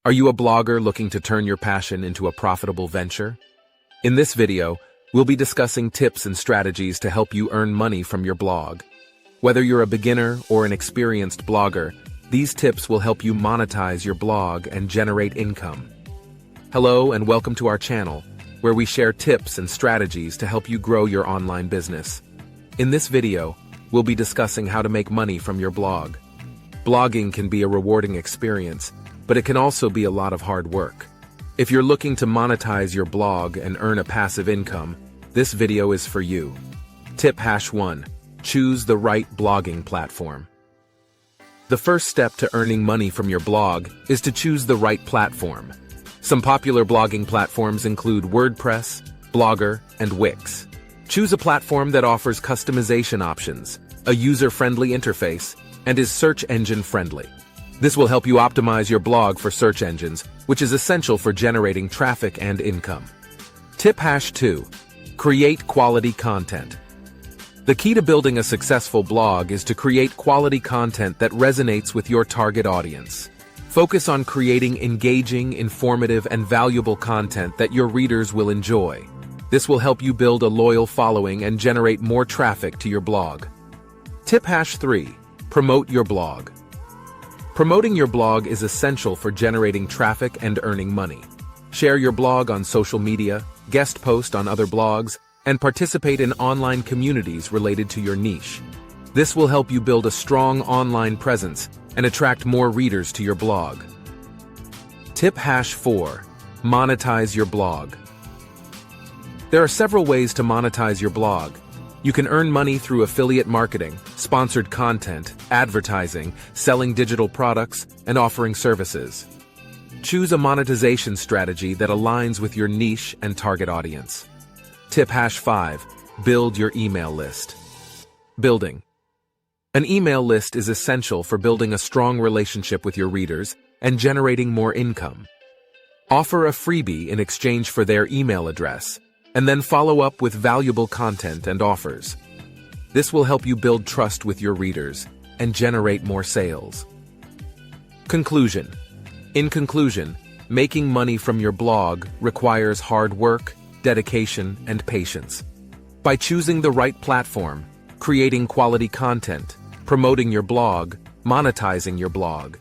Are you a blogger looking to turn your passion into a profitable venture? In this video, we'll be discussing tips and strategies to help you earn money from your blog. Whether you're a beginner or an experienced blogger, these tips will help you monetize your blog and generate income. Hello and welcome to our channel, where we share tips and strategies to help you grow your online business. In this video, we'll be discussing how to make money from your blog. Blogging can be a rewarding experience, but it can also be a lot of hard work. If you're looking to monetize your blog and earn a passive income, this video is for you. Tip #1. Choose the right blogging platform. The first step to earning money from your blog is to choose the right platform. Some popular blogging platforms include WordPress, Blogger, and Wix. Choose a platform that offers customization options, a user-friendly interface, and is search engine friendly. This will help you optimize your blog for search engines, which is essential for generating traffic and income. Tip #2. Create quality content. The key to building a successful blog is to create quality content that resonates with your target audience. Focus on creating engaging, informative, and valuable content that your readers will enjoy. This will help you build a loyal following and generate more traffic to your blog. Tip #3. Promote your blog. Promoting your blog is essential for generating traffic and earning money. Share your blog on social media, guest post on other blogs, and participate in online communities related to your niche. This will help you build a strong online presence and attract more readers to your blog. Tip #4. Monetize your blog. There are several ways to monetize your blog. You can earn money through affiliate marketing, sponsored content, advertising, selling digital products, and offering services. Choose a monetization strategy that aligns with your niche and target audience. Tip #5. Build your email list. Building. An email list is essential for building a strong relationship with your readers and generating more income. Offer a freebie in exchange for their email address, and then follow up with valuable content and offers. This will help you build trust with your readers and generate more sales. Conclusion. In conclusion, making money from your blog requires hard work, dedication, and patience. By choosing the right platform, creating quality content, promoting your blog, monetizing your blog,